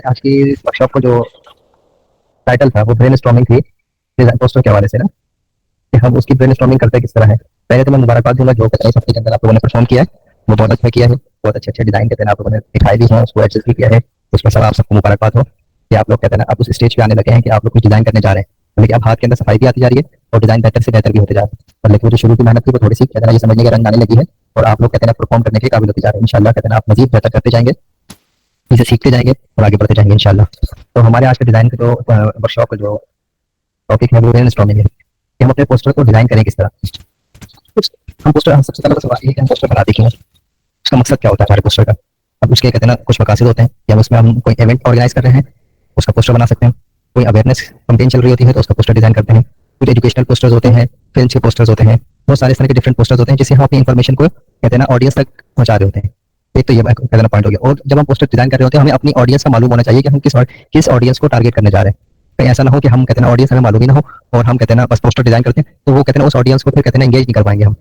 आज की वर्कशॉप को जो टाइटल था वो ब्रेन स्टॉर्मिंग थी डिजाइन पोस्टर के हवाले से ना, कि हम उसकी ब्रेन स्टॉर्मिंग करते किस तरह है। पहले तो मैं मुबारकबाद दूंगा जो इस हफ्ते के अंदर आप लोगों ने परफॉर्म किया है, वो बहुत अच्छा किया है। बहुत अच्छे अच्छे डिजाइन कहते हैं आप लोगों ने दिखाए भी हैं, उसको एडजस्ट भी किया है। उसमें सब आप सबको मुबारकबाद हो कि आप लोग कहते हैं ना आप उस स्टेज पे आने लगे हैं कि आप लोग कुछ डिजाइन करने जा रहे हैं। लेकिन अब हाथ के अंदर सफाई भी आती जा रही है और डिजाइन बेहतर से बेहतर भी होते जा रहे हैं। और लेकिन वो जो शुरू की मेहनत थी वो थोड़ी सी कहते हैं ये समझने के रंग आने लगी है और आप लोग कहते हैं परफॉर्म करने के काबिल होते जा रहे हैं। इंशाल्लाह कहते हैं आप मजीद बेहतर करते जाएंगे, इसे सीखते जाएंगे और आगे बढ़ते जाएंगे इंशाल्लाह। तो हमारे आज के डिजाइन का जो वर्कशॉप का जो टॉपिक है वो ब्रेन स्टॉर्मिंग है कि हम अपने पोस्टर को डिजाइन करें किस तरह। हम पोस्टर हम सबसे पहले तो सवाल ये कि हम पोस्टर बना देखेंगे उसका मकसद क्या होता है हमारे पोस्टर का। अब उसके कहते हैं ना कुछ मकासद होते हैं कि हम उसमें हम कोई इवेंट ऑर्गेनाइज कर रहे हैं उसका पोस्टर बना सकते हैं। कोई अवेयरनेस कैंपेन चल रही होती है तो उसका पोस्टर डिजाइन करते हैं। कुछ एजुकेशनल पोस्टर्स होते हैं, फिल्म के पोस्टर्स होते हैं, बहुत सारे इस तरह के डिफरेंट पोस्टर्स होते हैं जिससे हम अपनी इन्फॉर्मेशन को कहते हैं ना ऑडियंस तक पहुंचा रहे होते हैं। एक तो ये कहते हैं पॉइंट हो गया। और जब हम पोस्टर डिजाइन कर रहे होते हैं हमें अपनी ऑडियंस का मालूम होना चाहिए कि हम किस ऑडियंस को टारगेट करने जा रहे हैं। कहीं ऐसा ना हो कि हम कहते हैं ऑडियंस हमें मालूम ही ना हो और हम कहते हैं ना बस पोस्टर डिजाइन करते हैं तो वो कहते हैं उस ऑडियंस को फिर कहते हैं एंगेज नहीं कर पाएंगे हम।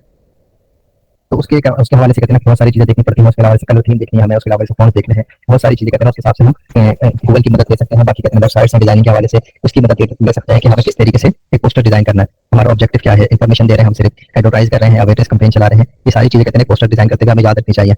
तो उसके हवाले से कहते हैं बहुत सारी चीजें देखनी पड़ती हैं। उसके हवाले से कलर थीम देखनी है हमें, उसके हवाले से फॉन्ट देखने हैं, बहुत सारी चीजें कहते हैं उसके हिसाब से हम गूगल की मदद ले सकते हैं। बाकी कहते हैं वेबसाइट्स और डिजाइनिंग के हवाले से उसकी मदद ले सकते हैं कि हमें किस तरीके से एक पोस्टर डिजाइन करना है। हमारा ऑब्जेक्टिव क्या है, इन्फॉर्मेशन दे रहे हैं हम, सिर्फ एडवर्टाइज कर रहे हैं, अवेयरनेस कैंपेन चला रहे हैं, ये सारी चीजें कहते हैं पोस्टर डिजाइन करते हुए हमें याद रखनी चाहिए।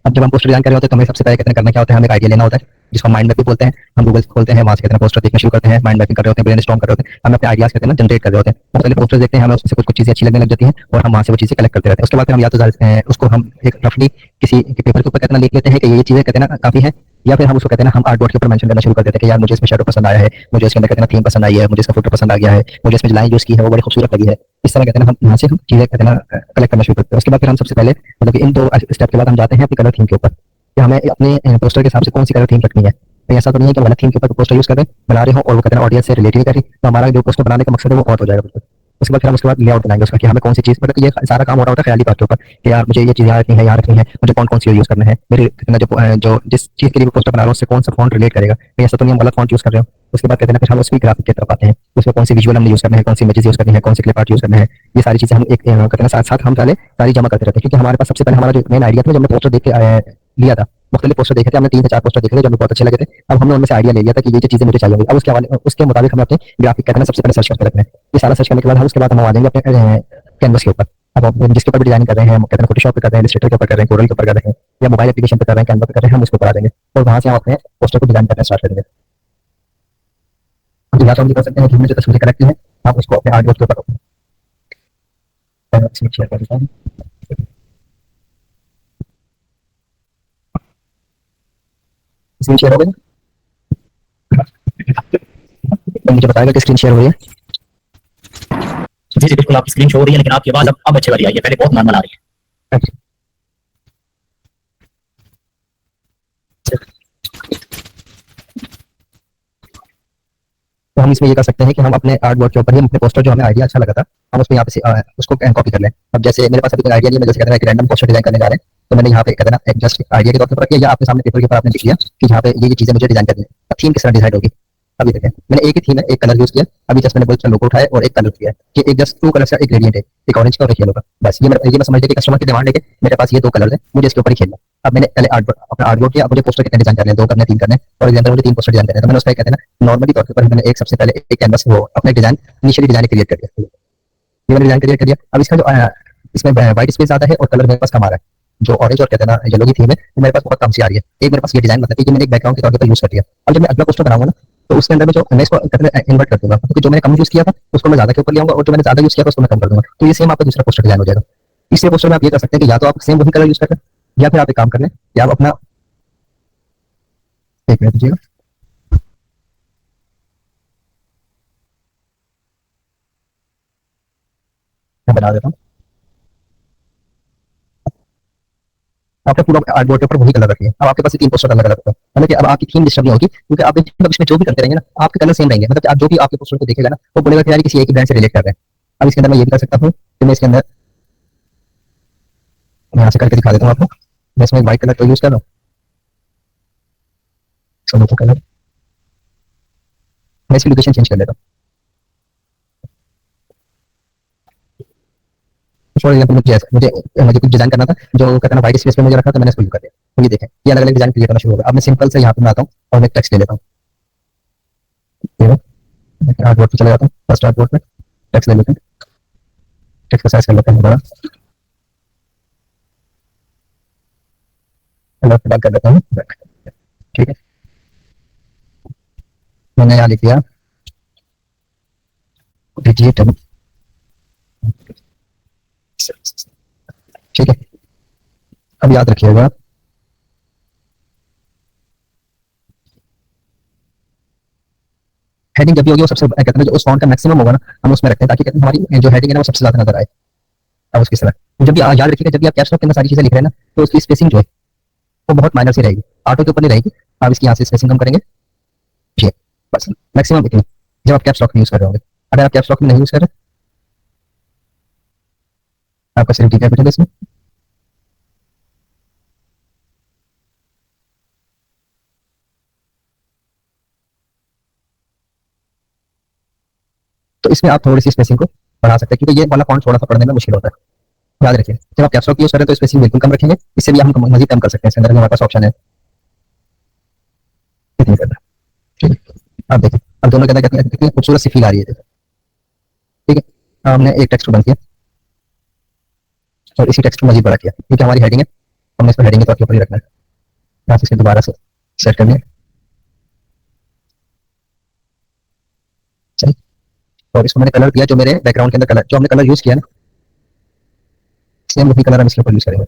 अब जब हम पोस्टर डिजाइन कर रहे होते हैं तो हमें सबसे पहले कहते हैं करना क्या होता है, हमें एक आइडिया लेना होता है जिसको माइंड मैपिंग बोलते हैं। हम गूगल खोलते हैं, वहां से कहते हैं पोस्टर देखना शुरू करते हैं, माइंड मैपिंग कर रहे होते हैं, ब्रेन स्टॉर्म कर रहे होते हैं, हम अपने आइडियाज कहते हैं जनरेट कर रहे होते हैं। मुख्तलिफ पोस्टर देखते हैं, हमें उससे कुछ कुछ चीजें अच्छी लगने लग जाती हैं और हम वहां से वो चीजें कलेक्ट करते रहते हैं। उसके बाद फिर हम या तो उसको हम एक रफली किसी पेपर के ऊपर कहते हैं लिख लेते हैं कि ये चीजें कहते हैं काफी है, या फिर हम उसको कहते हैं हम आर्ट बोर्ड के ऊपर मेंशन करना शुरू कर देते हैं कि यार मुझे इसमें शेडो पसंद आया है, मुझे इसके अंदर कहते हैं थीम पसंद आई है, मुझे इसका फोटो पसंद आ गया है, मुझे इसमें लाइन यूज की है वो बड़ी खूबसूरत लगी है। इस तरह कहते हैं हम यहाँ से हम चीजें कहते हैं कलेक्ट करना शुरू करते हैं। उसके बाद फिर हम सबसे पहले मतलब इन दो स्टेप के बाद हम जाते हैं अपनी कलर थीम के ऊपर कि हमें अपने पोस्टर के हिसाब से कौन सी कलर थीम रखनी है। तो ऐसा तो नहीं है कि गलत थीम के ऊपर पोस्टर यूज कर रहे हैं बना रहे हो और वो कहते हैं ऑडियंस से रिलेट नहीं कर रही, तो हमारा जो पोस्टर बनाने का मकसद है वो और हो जाएगा बिल्कुल। उसके बाद फिर हम उसके बाद लेआउट बनाएंगे उसका कि हमें कौन सी चीज मतलब ये सारा काम हो रहा होता है ख्याली बात के ऊपर कि यार मुझे ये चीज यहाँ रखनी है, यहाँ रखनी है, मुझे कौन कौन सी यूज करना है, मेरे कितना जो जिस चीज के लिए पोस्टर बना रहा हूँ उससे कौन सा फॉन्ट रिलेट करेगा। तो ऐसा तो नहीं हम गलत फॉन्ट यूज कर रहे हो। उसके बाद कहते हैं फिर हम उसकी ग्राफिक की तरफ आते हैं, उसमें कौन सी विजुअल हमने यूज करना है, कौन सी इमेजेस यूज करनी है, कौन सी क्लिप आर्ट यूज करना है, ये सारी चीजें हम एक कहते हैं साथ साथ हम पहले सारी जमा करते रहते हैं। क्योंकि हमारे पास सबसे पहले हमारा जो मेन आइडिया था जब मैं पोस्टर देख के लिया था, मुख्तलिफ पोस्टर देखे थे हमने, 3 से 4 पोस्टर देखे थे जो हमें बहुत अच्छे लगे थे। अब हमने उनमें से आइडिया ले लिया था कि ये जो चीजें मुझे चाहिए होंगी। अब उसके मुताबिक हमें अपने ग्राफिक कहते हैं सबसे पहले सर्च करके रखना है। ये सारा सर्च करने के बाद हम उसके बाद हम आ जाएंगे अपने कैनवस के ऊपर। अब हम जिसके ऊपर भी डिजाइन कर रहे हैं, हम कहते हैं फोटोशॉप पे कर रहे हैं, इलस्ट्रेटर के ऊपर कर रहे हैं, कोरल के ऊपर कर रहे हैं, या मोबाइल एप्लीकेशन पे कर रहे हैं, कैनवा पे कर रहे हैं, हम उसके ऊपर आ जाएंगे और वहां से हम अपने पोस्टर को डिजाइन करना स्टार्ट करेंगे। या तो हम ये कर सकते हैं कि हमने जो तस्वीरें कलेक्ट की हैं आप उसको अपने आर्टबोर्ड के ऊपर शेयर कर देता हूँ। स्क्रीन शेयर हो गई तो मुझे बताएगा कि स्क्रीन शेयर हो रही है। जी जी बिल्कुल आपकी स्क्रीन शो हो रही है, लेकिन आपकी आवाज अब अच्छी वाली आई है, पहले बहुत नॉर्मल आ रही है। तो हम इसमें ये कर सकते हैं कि हम अपने आर्ट बोर्ड के ऊपर ही अपने पोस्टर जो हमें आइडिया अच्छा लगा था हम उसको यहाँ पे उसको कॉपी कर लें। अब जैसे मेरे पास अभी कोई आइडिया नहीं है, मैं जैसे कहते हैं कि रैंडम पोस्टर डिजाइन करने जा रहे हैं, तो मैंने यहाँ पे कहते हैं एक जस्ट आइडिया के तौर पर किया या आपके सामने पेपर के ऊपर आपने लिख लिया कि यहाँ पे ये चीजें मुझे डिजाइन करनी है। अब थीम किस तरह डिसाइड होगी, अभी देखें मैंने एक ही थीम है, एक कलर यूज किया, अभी जस्ट मैंने बोल लोगो उठाया और एक कलर किया है कि एक जस्ट 2 कलर का एक ग्रेडियंट है, एक ऑरेंज का और एक येलो का। बस ये मैं समझ लिया कि कस्टमर की डिमांड है कि मेरे पास ये 2 कलर है, मुझे इसके ऊपर ही खेलना। अब मैंने पहले अपना आर्टबोर्ड किया, मुझे पोस्टर कितने डिजाइन करने हैं, 2 करने 3 करने, और एग्जाम्पल मुझे 3 पोस्टर डिजाइन करने हैं, तो मैंने उसका कहते हैं नॉर्मली तौर पर मैंने एक सबसे पहले एक कैनवस वो अपने डिजाइन इनिशियली डिजाइन क्रिएट कर दिया। ये मैंने डिजाइन क्रिएट कर दिया। अब इसका जो इसमें व्हाइट स्पेस ज्यादा है और कलर मेरे पास कम आ रहा है। जो ऑरेंज और कहते हैं येलो की थीम है वो मेरे पास बहुत कम सी आ रही है। एक मेरे पास ये डिजाइन मतलब कि मैंने एक बैकग्राउंड के तौर पर यूज कर दिया। अब जब मैं अगला पोस्टर बनाऊंगा ना तो उसके अंदर में जो मैं इसको इन्वर्ट कर दूंगा, क्योंकि जो मैंने कम यूज किया था उसको मैं ज्यादा के ऊपर ले आऊंगा और जो मैंने ज्यादा यूज किया था उसको मैं कम कर दूंगा, तो ये सेम आपका दूसरा पोस्टर डिजाइन हो जाएगा। इससे पोस्टर में आप ये कर सकते हैं कि या तो आप सेम वही कलर यूज कर रहे हैं या फिर आप एक काम कर लें या आप अपना एक मिनट दीजिएगा, मैं बना देता हूँ। आपने पूरा आर्टबोर्ड के ऊपर वही कलर रखिए। अब आपके पास 3 पोस्टर अलग अलग होगा, मतलब कि अब आपकी थीम डिस्टर्ब नहीं होगी, क्योंकि आप इसमें जो भी करते रहेंगे ना आपके कलर सेम रहेंगे। मतलब आप जो भी आपके पोस्टर को देखेगा ना वो बोलेगा कि यार किसी एक ही ब्रांड से रिलेट कर रहे हैं। अब इसके अंदर मैं ये भी कर सकता हूँ कि मैं इसके अंदर मैं यहाँ से करके दिखा देता हूँ आपको। मैं इसमें व्हाइट कलर को यूज कर रहा हूँ, सोलो कलर, मैं इसकी लोकेशन चेंज कर लेता हूँ। फॉर एग्जाम्पल मुझे मुझे कुछ डिजाइन करना था जो कहते हैं ना वाइट स्पेस में मुझे रखा, तो मैंने इसको यूज कर दिया। तो ये देखें, ये अलग अलग डिजाइन क्रिएट करना शुरू होगा। अब मैं सिंपल से यहाँ पे मैं आता हूँ और मैं टेक्स्ट ले लेता हूँ। आर्टबोर्ड पे चले जाता हूँ, फर्स्ट आर्टबोर्ड पे टेक्स्ट ले लेते हैं, टेक्स्ट का साइज कर लेते हैं बड़ा, बात कर लेता हूँ। ठीक है, मैंने यहाँ लिख दिया डिजिटल। ठीक है, अब याद रखिएगा हेडिंग जब भी होगी वो सबसे कहते हैं जो उस फॉन्ट का मैक्सिमम होगा ना, हम उसमें रखते हैं, ताकि कहते हैं हमारी जो हेडिंग है ना वो सबसे ज्यादा नजर आए। अब उसकी तरह जब भी याद रखिएगा, जब भी आप कैप्स लॉक के अंदर सारी चीजें लिख रहे हैं ना, तो उसकी स्पेसिंग जो है वो बहुत माइनर सी रहेगी, ऑटो के ऊपर नहीं रहेगी। आप इसकी यहाँ से स्पेसिंग कम करेंगे, ये बस मैक्सिमम इतनी, जब आप कैप्स लॉक में यूज कर रहे होंगे। अगर आप कैप्स लॉक में नहीं यूज कर रहे, आपका सिर्फ डी कैपिटल है इसमें, तो इसमें आप थोड़ी सी स्पेसिंग को बढ़ा सकते हैं, क्योंकि ये वाला फॉन्ट थोड़ा सा पढ़ने में मुश्किल होता है। याद रखिए, जब आप कैप्स लॉक यूज करें तो स्पेसिंग बिल्कुल कम रखेंगे, इससे भी हम मजीद कम कर सकते हैं। इसके अंदर हमारे पास ऑप्शन है इतनी करना। ठीक है, आप देखिए अब दोनों के अंदर कितनी खूबसूरत सी फील आ रही है। ठीक है, हमने एक टेक्स्ट को बंद किया और इसी टेक्स्ट को मजीद बड़ा किया, क्योंकि हमारी हेडिंग है, हमने इसको हेडिंग के तौर पर ही रखना है। यहाँ से इसे दोबारा से सेट कर लिया, सही। और इसको मैंने कलर दिया जो मेरे बैकग्राउंड के अंदर कलर जो हमने कलर यूज किया ना, सेम वही कलर हम इसके ऊपर यूज करेंगे।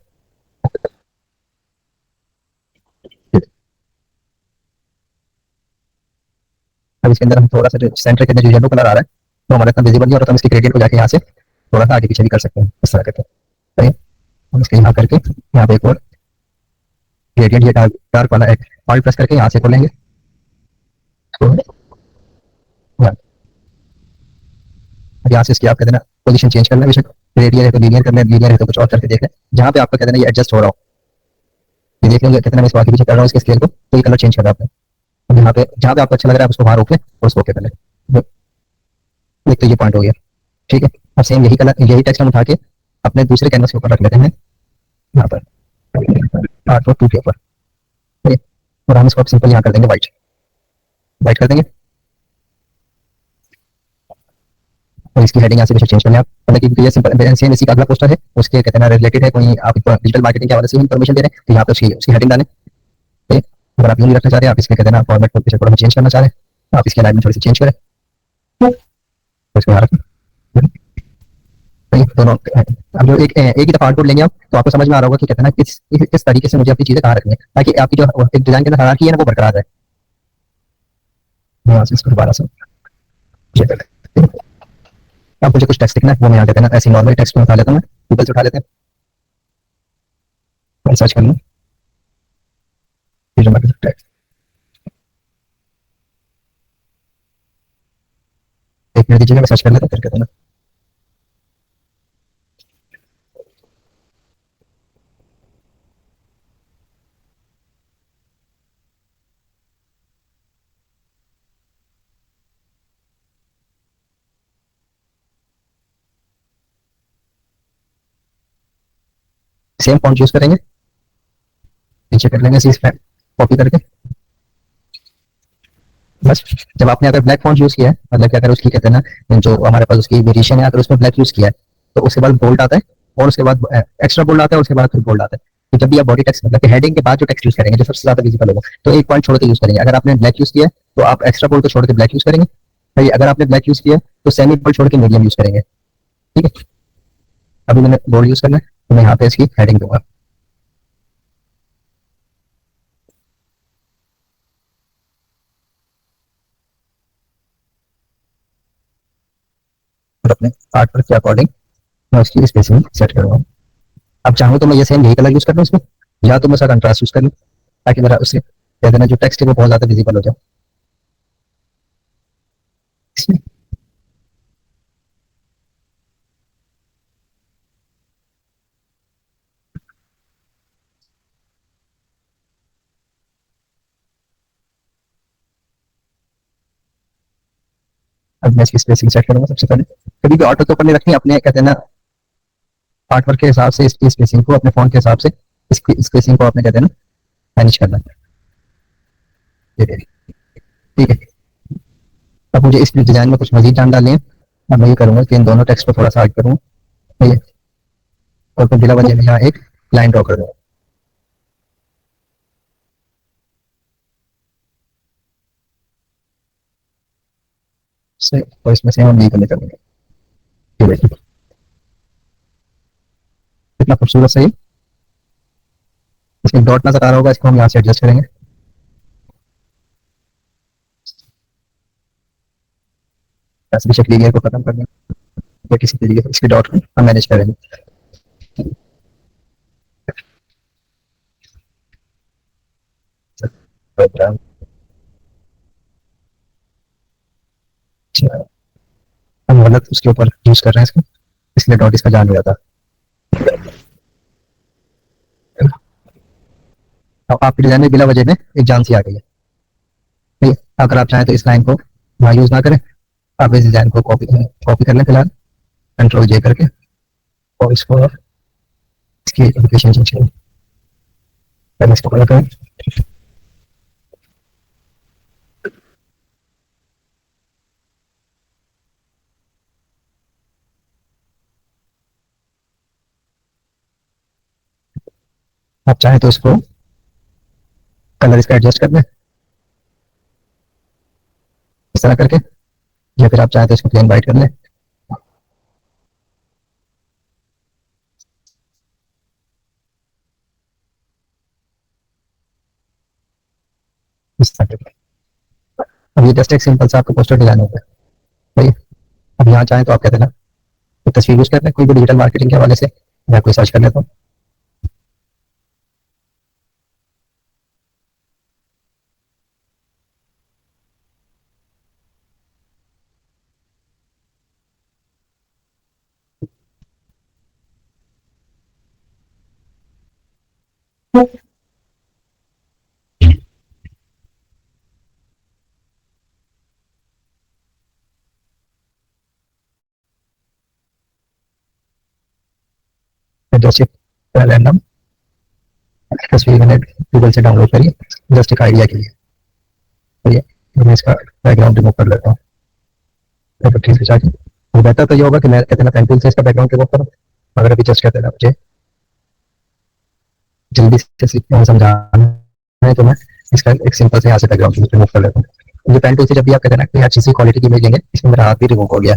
अब इसके अंदर हम थोड़ा सा जो सेंटर के अंदर जो येलो कलर आ रहा है तो हमारे इतना विजिबल नहीं हो रहा, तो हम इसके ग्रेडियंट को जाके यहाँ से थोड़ा सा आगे पीछे भी कर सकते हैं, इस तरह करके। सही है? हम इसके यहाँ करके यहाँ पे एक और ग्रेडियंट, ये डार्क वाला एक ऑल्ट प्रेस करके यहाँ से खोलेंगे, तो यहाँ से इसकी आप कहते हैं ना पोजीशन चेंज करना है, बेशक रेडियल है तो लीनियर करना है, लीनियर है तो कुछ और करके देख लें, जहाँ पे आपका कहते हैं ना ये एडजस्ट हो रहा हो। ये देख लेंगे कितना मैं इसको आगे पीछे कर रहा हूँ इसके स्केल को, तो ये कलर चेंज कर रहा है आपने। यहाँ पे जहाँ पे आपको अच्छा लग रहा है आप उसको वहां रोक लें और उसको ओके कर लें। एक तो ये पॉइंट हो गया। ठीक है, अब सेम यही कलर यही टेक्स्ट हम उठा के अपने दूसरे कैनवस के ऊपर रख लेते हैं, यहाँ पर आर्टवर्क 2 के ऊपर। ठीक है, और हम इसको सिंपल यहाँ कर देंगे वाइट, वाइट कर देंगे। और इसकी हेडिंग यहाँ से चेंज करना है आप, मतलब क्योंकि ये सिंपल सेम इसी का अगला पोस्टर है, उसके कहते हैं रिलेटेड है, कोई आप डिजिटल मार्केटिंग के हवाले से इन्फॉर्मेशन दे रहे हैं, तो यहाँ पे उसकी हेडिंग डालें। ठीक है, अगर आप यूं नहीं रखना चाह रहे, आप इसके कहते हैं फॉर्मेट को पीछे थोड़ा चेंज करना चाह रहे हैं, तो आप इसकी अलाइनमेंट थोड़ी सी चेंज करें, तो इसको यहाँ रखें। दोनों अब जो एक ही दफा आउटपुट लेंगे आप, तो आपको समझ में आ रहा होगा कि कहते हैं ना किस तरीके से मुझे अपनी चीजें कहाँ रखनी है, ताकि आपकी जो एक डिजाइन के अंदर हायरार्की है ना वो बरकरार रहे। यहाँ से इसको दोबारा से अब मुझे कुछ टेक्स्ट लिखना है, वो मैं यहाँ कहते हैं ना ऐसे नॉर्मल टेक्स्ट में उठा लेता हूँ, मैं गूगल से उठा लेते हैं, सर्च कर लूँ टेक्स्ट, एक मिनट दीजिएगा, मैं सर्च कर लेता हूँ, फिर कहते हैं ना सेम फॉन्ट यूज करेंगे, नीचे कर लेंगे इसी कॉपी करके। बस जब आपने अगर ब्लैक फॉन्ट यूज किया है, मतलब कि अगर उसकी कहते हैं ना जो हमारे पास उसकी वेरिएशन है, अगर उसमें ब्लैक यूज किया है तो उसके बाद बोल्ड आता है, और उसके बाद एक्स्ट्रा बोल्ड आता है, और उसके बाद फिर बोल्ड आता है। तो जब भी आप बॉडी टेक्स्ट मतलब कि हेडिंग के बाद जो टेक्स्ट यूज करेंगे जो सबसे ज्यादा विजिबल होगा, तो एक पॉइंट छोड़ के यूज करेंगे। अगर आपने ब्लैक यूज किया है तो आप एक्स्ट्रा बोल्ड को छोड़ के ब्लैक यूज करेंगे, भाई अगर आपने ब्लैक यूज किया तो सेमी बोल्ड छोड़ के मीडियम यूज करेंगे। ठीक है, अभी मैंने बोल्ड यूज करना है, तो मैं यहाँ पे इसकी हेडिंग दूंगा। और अपने आर्ट वर्क के अकॉर्डिंग मैं उसकी स्पेसिंग सेट करूँगा। अब चाहूँ तो मैं ये सेम यही कलर यूज कर लूँ इसमें, या तो मैं उसका कंट्रास्ट यूज कर लूँ, ताकि मेरा उससे कहते हैं जो टेक्स्ट है वो बहुत ज्यादा विजिबल हो जाए। अब मैं इसकी स्पेसिंग सेट करूंगा। सबसे पहले कभी भी ऑटो के ऊपर नहीं रखनी, अपने कहते हैं ना आर्ट वर्क के हिसाब से इसकी स्पेसिंग को अपने फोन के हिसाब से इसकी स्पेसिंग को आपने कहते हैं ना मैनेज करना है। ये देखिए, ठीक है। अब मुझे इस डिजाइन में कुछ मजीद जान डालनी है। अब मैं ये करूंगा कि इन दोनों टेक्स्ट को थोड़ा सा हट करूँ, ठीक है, और फिर बिला वजह में यहाँ एक लाइन ड्रॉ कर दूंगा। और इसमें से हम ये करने करेंगे, ये देखिए कितना खूबसूरत सा ये इसमें डॉट नजर आ रहा होगा, इसको हम यहाँ से एडजस्ट करेंगे। ऐसे भी शक्ल को खत्म करने या किसी तरीके से इसके डॉट को हम मैनेज करेंगे। हम गलत उसके ऊपर यूज कर रहे हैं इसको, इसलिए डॉट इसका जान हो जाता। अब आपकी डिजाइन में बिला वजह में एक जान सी आ गई है, ठीक है। अगर आप चाहें तो इस लाइन को वहाँ यूज ना करें, आप इस डिजाइन को कॉपी कॉपी कर लें फिलहाल, कंट्रोल जे करके, और इसको इसकी लोकेशन चेंज करें, पहले इसको कलर करें। आप चाहें तो इसको कलर इसका एडजस्ट कर लें इस तरह करके, या फिर आप चाहें तो इसको प्लेन वाइट कर लें। इस तरह करके अब ये जस्ट एक सिंपल सा आपका पोस्टर डिजाइन हो गया, सही है। अब यहाँ चाहें तो आप कहते हैं ना तो तस्वीर यूज कर लें कोई भी डिजिटल मार्केटिंग के हवाले से, मैं कोई सर्च कर लेता हूँ। जस्ट एक रैंडम तस्वीर मैंने गूगल से डाउनलोड करी, जस्ट एक आइडिया के लिए, सही है। तो मैं इसका बैकग्राउंड रिमूव कर लेता हूँ, तो ठीक से जाके वो बेहतर तो ये होगा कि मैं कहते ना पेंसिल से इसका बैकग्राउंड रिमूव करूँ, अगर अभी जस्ट कहते ना मुझे जल्दी से समझाना है तो मैं इसका एक सिंपल से यहाँ से बैकग्राउंड रिमूव कर लेता हूँ। ये पेन टूल से जब भी आप कहते हैं ना कि अच्छी सी क्वालिटी की इमेज लेंगे, इसमें मेरा हाथ भी रिमूव हो गया,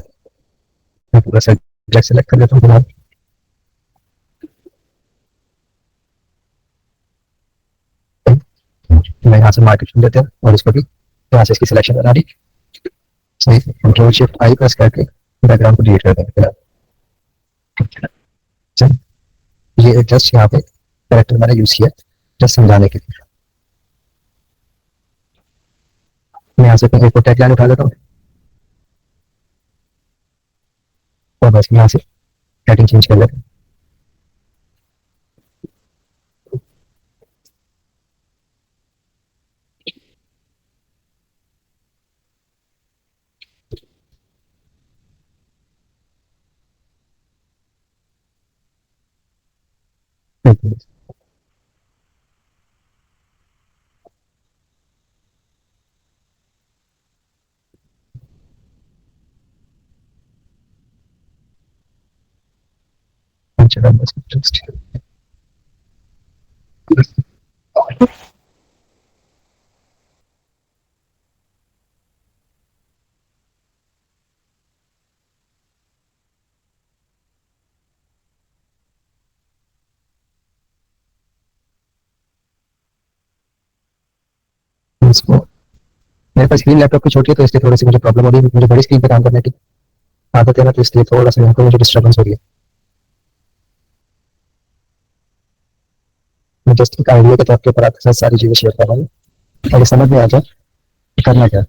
मैं पूरा सब्जेक्ट सेलेक्ट कर लेता हूँ फिलहाल। मैं यहाँ से मार्केट चुन लेते हैं और इसको भी यहाँ से इसकी सिलेक्शन बना दी, सही। कंट्रोल शिफ्ट आई प्रेस करके बैकग्राउंड को डिलीट कर देंगे फिलहाल। चल, ये जस्ट यहाँ पे कैरेक्टर मैंने यूज किया जस्ट समझाने के लिए। मैं यहाँ से एक टैग लाइन उठा लेता हूँ और बस यहाँ से हेडिंग चेंज कर लेता हूँ। चलो बस just इसको, मेरे पास स्क्रीन लैपटॉप की छोटी है तो इसलिए थोड़ी सी मुझे प्रॉब्लम हो रही है, मुझे बड़ी स्क्रीन पे काम करने की आदत है ना, तो इसलिए थोड़ा सा यहाँ पे मुझे डिस्टर्बेंस हो रही है। मैं जस्ट एक आइडिया के तौर के ऊपर आपके साथ सारी चीजें शेयर कर रहा हूँ, अगर समझ में आ जाए करना क्या,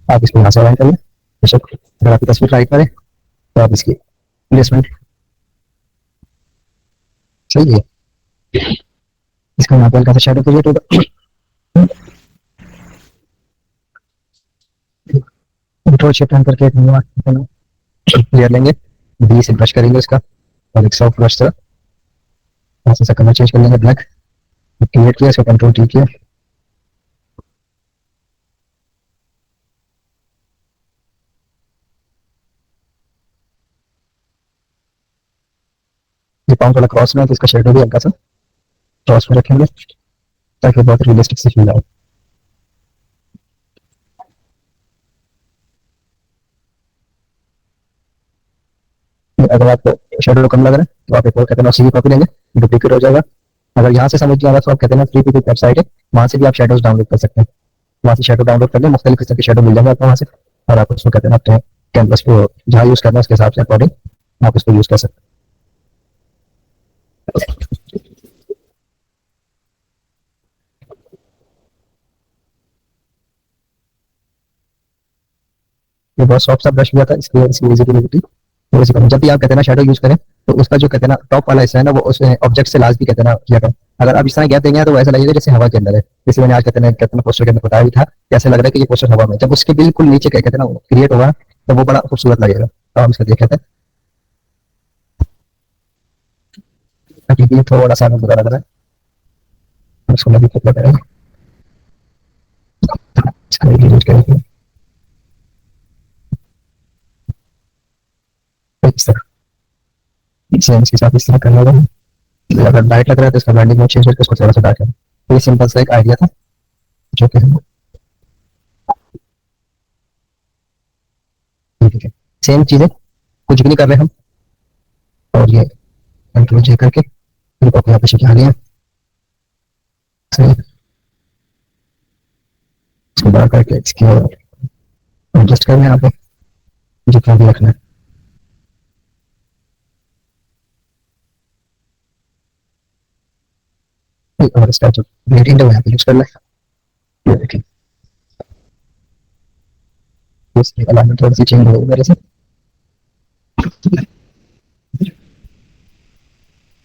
आप इसको यहाँ से अलाइन करिए। बेशक अगर आपकी तस्वीर राइट करें तो आप इसकी प्लेसमेंट सही है, इसका यहाँ पे हल्का सा शेडो क्रिएट होगा। कंट्रोल शिफ्ट ऑन करके एक न्यू लेयर लेंगे, बी से ब्रश करेंगे इसका, और एक सॉफ्ट ब्रश था, यहाँ से कलर चेंज कर लेंगे, ब्लैक क्रिएट किया, इसका कंट्रोल ठीक किया, ये पाउंड वाला क्रॉस में है तो इसका शेडो भी हल्का सा क्रॉस में रखेंगे ताकि बहुत रियलिस्टिक से फील आए। अगर आपको शेडो कम लग रहा है तो आप एक और कहते हैं सीवी कॉपी लेंगे, डुप्लीकेट हो जाएगा। अगर यहाँ से समझ नहीं आ रहा तो आप कहते हैं फ्री पीपी वेबसाइट है, वहाँ से भी आप शेडोज डाउनलोड कर सकते हैं, वहाँ से शेडो डाउनलोड कर लें, मुख्तलिफ किस्म के शेडो मिल जाएंगे आपको वहाँ से, और आप उसको कहते हैं अपने कैनवस को जहाँ यूज करना है उसके हिसाब से अकॉर्डिंग आप उसको यूज कर सकते हैं। ये बहुत सॉफ्ट सा ब्रश हुआ था, इसलिए इसकी विजिबिलिटी थोड़ी सी कम। जब भी आप कहते हैं ना शेडो यूज करें तो उसका जो कहते हैं ना टॉप वाला हिस्सा है ना वो उस ऑब्जेक्ट से लास्ट भी कहते हैं ना किया करें। अगर आप इस तरह गैप देंगे तो वैसा लगेगा जैसे हवा के अंदर है, जैसे मैंने आज कहते हैं पोस्टर के अंदर बताया भी था, कैसे लग रहा है कि ये पोस्टर हवा में, जब उसके बिल्कुल नीचे कहते हैं ना क्रिएट होगा तो वो बड़ा खूबसूरत लगेगा। तो हम इसका देख लेते हैं, अभी भी थोड़ा सा बुरा लग रहा है, उसको लगी लग रहा है, इसका यूज करेंगे इस तरह, सेम इसके साथ इस तरह करना होगा। अगर लाइट लग रहा है तो इसका ब्रांडिंग मोड चेंज करके उसको थोड़ा सा डार्क है। तो ये सिंपल सा एक आइडिया था जो कि ठीक है, सेम चीजें कुछ भी नहीं कर रहे हम, और ये कंट्रोल जे करके फिर कॉपी यहाँ पे शिफ्ट आ गया, इसको बड़ा करके इसकी एडजस्ट करना है यहाँ पे जितना भी रखना है, और इसका जो ग्रेडियंट है वो यहाँ पे यूज करना है। ये देखिए इसकी अलाइनमेंट थोड़ी सी चेंज हो गई मेरे से,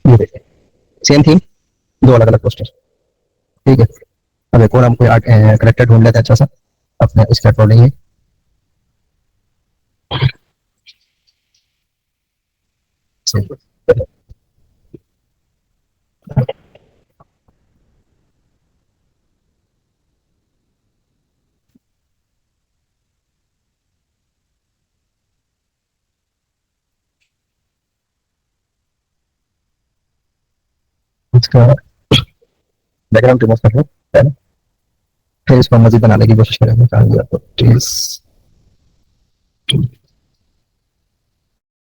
ये देखिए सेम थीम, दो अलग अलग पोस्टर, ठीक है। अब एक और हम कोई करेक्टर ढूंढ लेते हैं अच्छा सा अपने इसके अकॉर्डिंग ही। इसका बैकग्राउंड रिमूव कर लो पहले, फिर इसको मजीद बनाने की कोशिश करेंगे, कहानी आपको प्लीज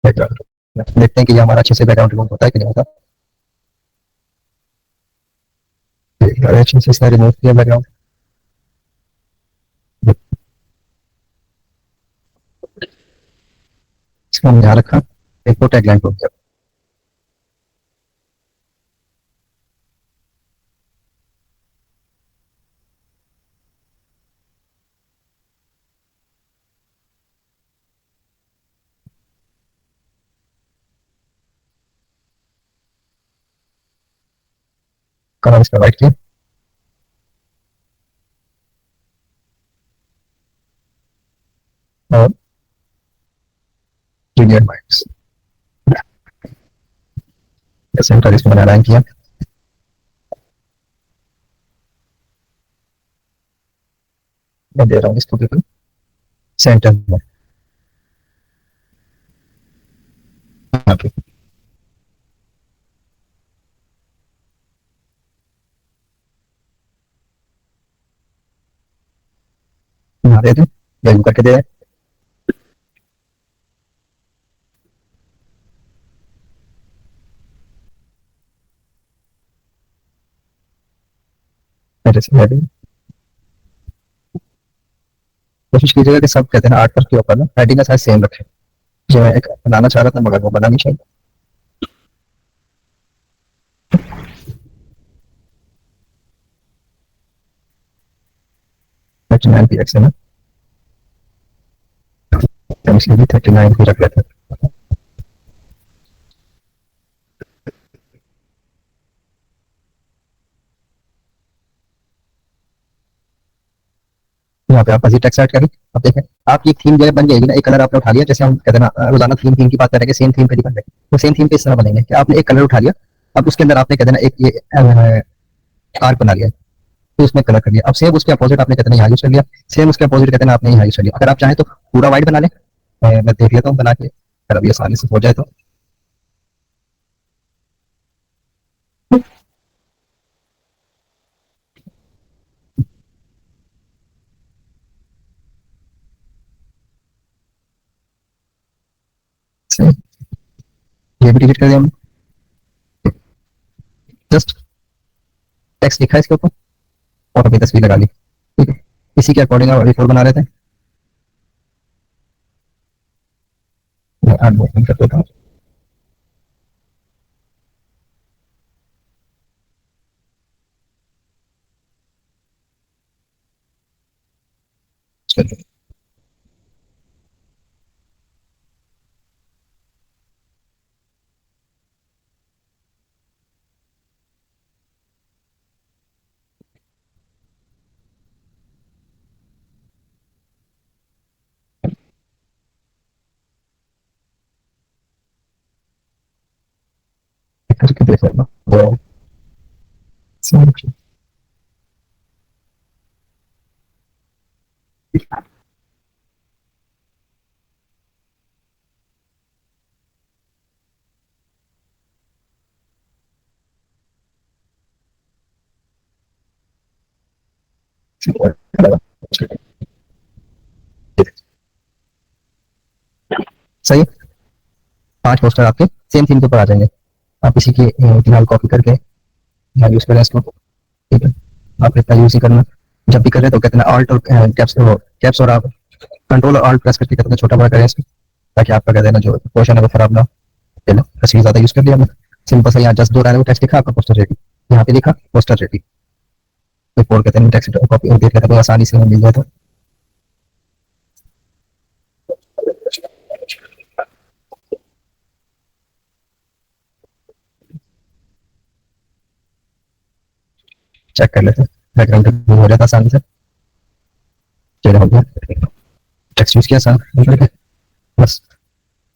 बैकग्राउंड देखते हैं कि ये हमारा अच्छे से बैकग्राउंड रिमूव होता है कि नहीं होता। अच्छे से इसने रिमूव किया बैकग्राउंड, इसको हम यहाँ रखा, एक तो टैगलाइन हो गया। कलर इसका वाइट किया, और जूनियर माइंड्स सेंटर इसको मैंने अलाइन किया, मैं दे रहा हूँ इसको बिल्कुल सेंटर में। यहाँ पे यहाँ दे दें, वैल्यू करके दे रहे हैं, कोशिश कीजिएगा कि सब कहते हैं आर्ट वर्क के ऊपर ना हेडिंग का साइज सेम रखें, जो मैं एक बनाना चाह रहा था मगर वो बना नहीं शायद। 39 px है ना, हम इसलिए भी 39 भी रख लेते हैं। यहाँ पे आप अजीब टेक्स्ट ऐड करें। अब देखें आपकी एक थीम जो है बन जाएगी ना, एक कलर आपने उठा लिया, जैसे हम कहते हैं ना रोजाना थीम की बात करेंगे, सेम थीम पे डिपेंड है, तो सेम थीम पे इस तरह बनेंगे कि आपने एक कलर उठा लिया, अब उसके अंदर आपने कहते हैं ना एक ये आर्क बना लिया, तो उसमें कलर कर लिया। अब सेम उसके अपोजिट आपने कहते हैं यहाँ यूज कर लिया, सेम उसके अपोजिट कहते हैं आपने यहाँ यूज कर लिया। अगर आप चाहें तो पूरा वाइट बना लें, मैं देख लेता हूँ बना के, अगर अभी आसानी से हो जाए तो। ये भी डिलीट कर दिया हमने, जस्ट टेक्स्ट लिखा है इसके ऊपर और अपनी तस्वीर लगा ली, ठीक है। इसी के अकॉर्डिंग आप रिपोर्ट बना रहे थे, मैं अनबॉक्सिंग कर देता हूँ। करके देख लेना वो सही है। 5 पोस्टर आपके सेम थीम के ऊपर आ जाएंगे। आप इसी की फिलहाल कॉपी करके यहाँ यूज करें इसको, ठीक है। आप इतना यूज ही करना, जब भी करें तो कहते हैं ऑल्ट और कैप्स और आप कंट्रोल और ऑल्ट प्रेस करके कहते हैं छोटा बड़ा करें इसको, ताकि आपका कहते हैं ना जो पोर्शन है वो खराब ना हो। चलो तस्वीर ज्यादा यूज कर लिया हमने, सिंपल सा यहाँ जस्ट 2 लाइन टेक्स्ट लिखा, आपका पोस्टर रेडी, यहाँ पे लिखा पोस्टर रेडी, रिपोर्ट कहते हैं टेक्स्ट कॉपी और देख लेते हैं आसानी से मिल जाए तो। चेक कर लेते हैं, बैकग्राउंड रिमूव हो जाता आसानी से। चलो हो गया, टेक्स्ट यूज किया आसान करके, बस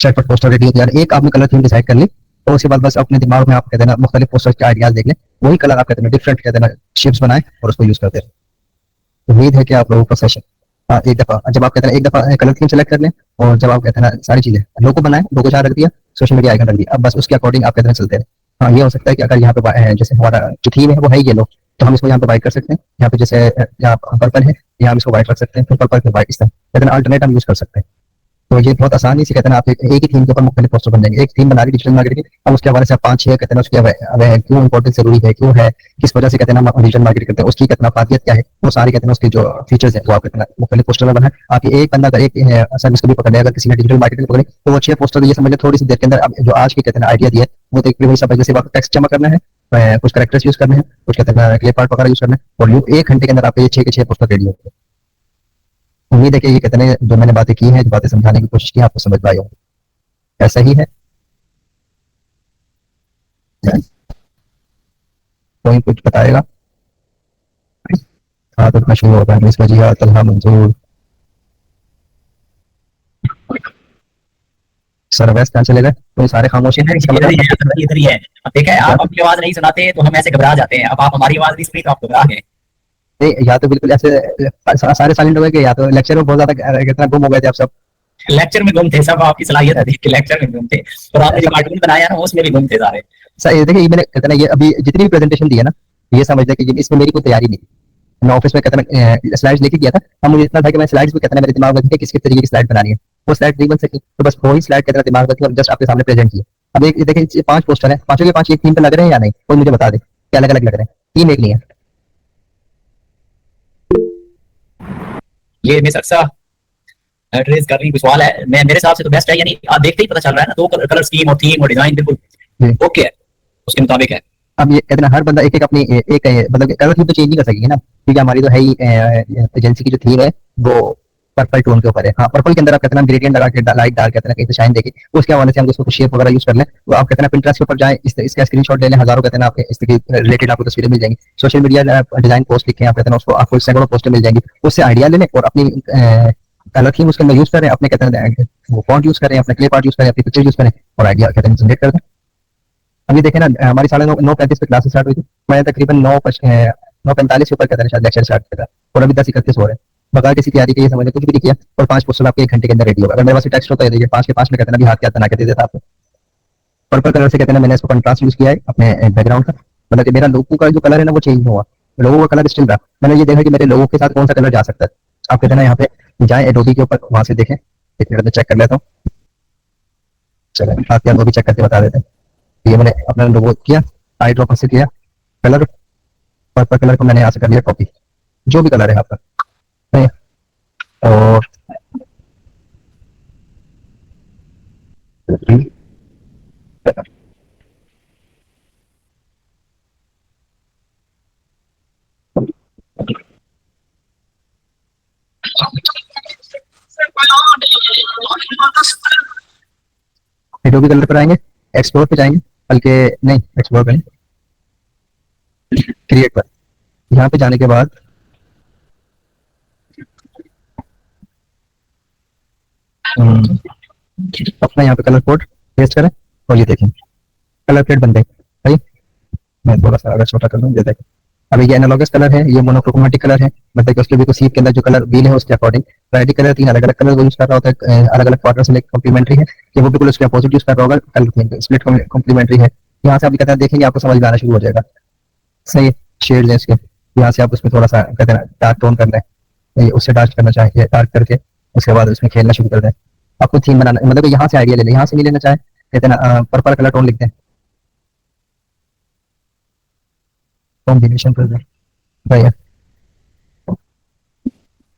चेक पोस्टर रेडी हो गया। एक आपने कलर थीम डिसाइड कर ली, तो उसके बाद बस अपने दिमाग में आप कहते हैं ना मुख्तलिफ पोस्टर के आइडियाज देख लें, वही कलर आप कहते हैं डिफरेंट कहते हैं शेप्स बनाए और उसको यूज करते हैं। उम्मीद है कि आप लोगों का सेशन एक दफा, जब आप कहते हैं एक दफा कलर थीम सेलेक्ट कर लें, और जब आप कहते हैं ना सारी चीजें लोगो बनाए, लोगो जहाँ रख दिया, सोशल मीडिया आइकन रख दिया, अब बस उसके अकॉर्डिंग आप कहते हैं चलते हैं। हाँ ये हो सकता है कि अगर यहाँ पे जैसे हमारा जो थीम है वो है येलो, तो हम इसको यहाँ पे वाइट कर सकते हैं, यहाँ पे जैसे यहाँ पर्पल है, यहाँ हम इसको वाइट रख सकते हैं, फिर पर्पल फिर वाइट, इस तरह कहते हैं अल्टरनेट हम यूज कर सकते हैं। तो ये बहुत आसानी से कहते हैं आप एक ही थीम के ऊपर मुख्तलिफ पोस्टर बन जाएंगे। एक थीम बना रही डिजिटल मार्केटिंग, अब उसके हवाले से आप 5-6 कहते हैं उसके क्यों इंपॉर्टेंस जरूरी है, क्यों है, किस वजह से कहते हैं हम डिजिटल मार्केटिंग करते हैं, उसकी कितना फायदियत क्या है, वो सारे कहते हैं उसके जो फीचर्स है वो आप कहते हैं मुख्तलिफ पोस्टर में बनाए। आप ये एक बंदा अगर एक सर्विस को भी पकड़े, अगर किसी ने डिजिटल मार्केटिंग पकड़े, तो वो 6 पोस्टर ये समझ थोड़ी सी देर के अंदर अब जो आज की कहते हैं आइडिया दिया है वो तो एक वही सब, जैसे आपको टेक्स्ट जमा करना है, कुछ कैरेक्टर्स यूज करने हैं, कुछ कहते हैं क्लिप आर्ट वगैरह यूज करना है, और 1 घंटे के अंदर आपके ये 6 के 6 पोस्टर रेडी होते हैं। उम्मीद है कि ये कहते हैं जो मैंने बातें की हैं, जो बातें समझाने की कोशिश की, आपको समझ में आई होगी। ऐसा ही है, कोई कुछ बताएगा? हाँ तो शुरू होगा इंग्लिश में, जी हाँ तलहा मंजूर सर वैसे कहाँ चले गए, तो ये सारे खामोशी हैं, इसका मतलब इधर ही है। अब देखा है, आप अपनी आवाज नहीं सुनाते तो हम ऐसे घबरा जाते हैं, अब आप हमारी आवाज नहीं सुनी तो आप घबरा गए। नहीं, या तो बिल्कुल ऐसे सारे साइलेंट हो गए, या तो लेक्चर में बहुत ज्यादा कितना गुम हो गए थे आप सब। लेक्चर में गुम थे सब, आपकी सलाहियत थी कि लेक्चर में गुम थे, और आपने जो कार्टून बनाया ना उसमें भी गुम थे सारे। सर ये देखिए, मैंने कहते ना ये अभी जितनी भी प्रेजेंटेशन दी है ना, ये समझ लें कि इसमें मेरी कोई तैयारी नहीं थी। मैं ऑफिस में कहते ना स्लाइड्स लेके गया था, अब मुझे इतना था कि मैं स्लाइड्स में कहते ना मेरे दिमाग में किस किस तरीके की स्लाइड बनानी है, वो स्लाइड नहीं बन सकी, तो बस वही स्लाइड कहते दिमाग में थी और जस्ट आपके सामने प्रेजेंट की। अब एक देखिए 5 पोस्टर है, 5 के 5 एक थीम पे लग रहे हैं या नहीं, कोई मुझे बता दे क्या अलग अलग लग रहे हैं, थीम एक नहीं है। ये मिस अक्सा एड्रेस कर रही सवाल है, मैं मेरे हिसाब से तो बेस्ट है, यानी आप देखते ही पता चल रहा है ना, 2 कलर स्कीम और थीम और डिजाइन बिल्कुल ओके है, उसके मुताबिक है। अब ये कहते ना हर बंदा एक एक अपनी एक मतलब कलर थीम तो चेंज नहीं कर सकेगा ना, क्योंकि हमारी तो है ही एजेंसी की जो थीम है वो पर्पल टोन के ऊपर है। हाँ, पर्पल के अंदर आप कहते हैं ग्रेडियंट लगा के लाइट डाल के कहीं से शाइन देके उसके हवाले से हम उसको शेप वगैरह यूज कर लें, तो आप कहते हैं पिंटरेस्ट के ऊपर जाएं, इसका स्क्रीनशॉट ले लें, हजारों कहते हैं आपके इसके रिलेटेड आपको तस्वीरें मिल जाएंगी। सोशल मीडिया डिजाइन पोस्ट लिखे आप कहते हैं उसको आपको सैकड़ों पोस्टें मिल जाएंगी, उससे आइडिया ले लें और अपनी कलर थीम उसके अंदर यूज करें, अपने कहते हैं वो फॉन्ट यूज करें, अपने क्लिप आर्ट यूज करें, अपनी पिक्चर यूज करें और आइडिया कहते हैं जनरेट कर दें। अभी देखें ना हमारी 9:35 पे क्लास स्टार्ट हुई थी, मैंने तकरीबन 9:45 के ऊपर कहते हैं शायद लेक्चर स्टार्ट किया और अभी 10:31 हो रहे हैं। बगैर किसी तैयारी के ये समझ कुछ भी नहीं किया और 5 पोस्टर आपके 1 घंटे के अंदर रेडी होगा। अगर मेरे पास टेक्स्ट होता है देखिए 5 के 5 में कहते हैं अभी हाथ क्या बना के दे देता आपको। पर्पल कलर से कहते हैं मैंने इसको कंट्रास्ट यूज किया है अपने बैकग्राउंड का, मतलब कि मेरा लोगों का जो कलर है ना वो चेंज हुआ, लोगों का कलर स्टिल रहा। मैंने ये देखा कि मेरे लोगों के साथ कौन सा कलर जा सकता है। आप कहते हैं यहाँ पे जाए एडोबी के ऊपर, वहां से देखें, एक मिनट में चेक कर लेता हूँ। चलो आप वो भी चेक करके बता देते हैं। ये मैंने अपना लोगो किया, आई ड्रॉपर से किया कलर, पर्पल कलर को मैंने यहाँ से कर लिया कॉपी, जो भी कलर है आपका। और एडोबी कलर पर आएंगे, एक्सप्लोर पे जाएंगे, बल्कि नहीं एक्सप्लोर करें, क्रिएट पर। यहाँ पे जाने के बाद अपना यहाँ पे कलर कोड पेस्ट करें और ये देखें कलर प्लेट बन गई। सही, मैं थोड़ा सा अगर छोटा कर दूँ, ये देखें अभी ये एनालॉगस कलर है, ये मोनोक्रोमेटिक कलर है, मतलब कि उसके भी सीप के अंदर जो कलर व्हील है उसके अकॉर्डिंग वैरायटी कलर 3 अलग अलग कलर वो यूज कर रहा होता है, अलग अलग क्वार्टर से कॉम्प्लीमेंट्री है कि वो बिल्कुल उसके अपोजिट यूज कर रहा होगा, कलर स्प्लिट कॉम्प्लीमेंट्री है। यहाँ से आप कहते हैं देखेंगे आपको समझ में आना शुरू हो जाएगा। सही, शेड्स है इसके, यहाँ से आप उसमें थोड़ा सा कहते हैं डार्क टोन करना है, उससे डार्क करना चाहिए, डार्क करके उसके बाद उसमें खेलना शुरू कर दें। आपको थीम बनाना मतलब यहाँ से आइडिया ले लें, यहाँ से नहीं लेना चाहे कहते हैं ना पर्पल कलर टोन लिखते हैं, कॉम्बिनेशन कर दें भैया।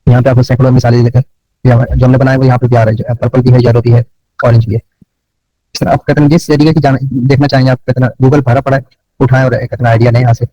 यहाँ पे आपको सैकड़ों मिसालें लेकर जो हमने बनाया वो यहाँ पे भी आ रहा है, पर्पल भी है, येलो भी है, ऑरेंज भी है। इस तरह आप कहते हैं जिस एरिया की देखना चाहेंगे आप कहते हैं गूगल भरा पड़ा है, उठाएं और कहते हैं आइडिया लें यहाँ से।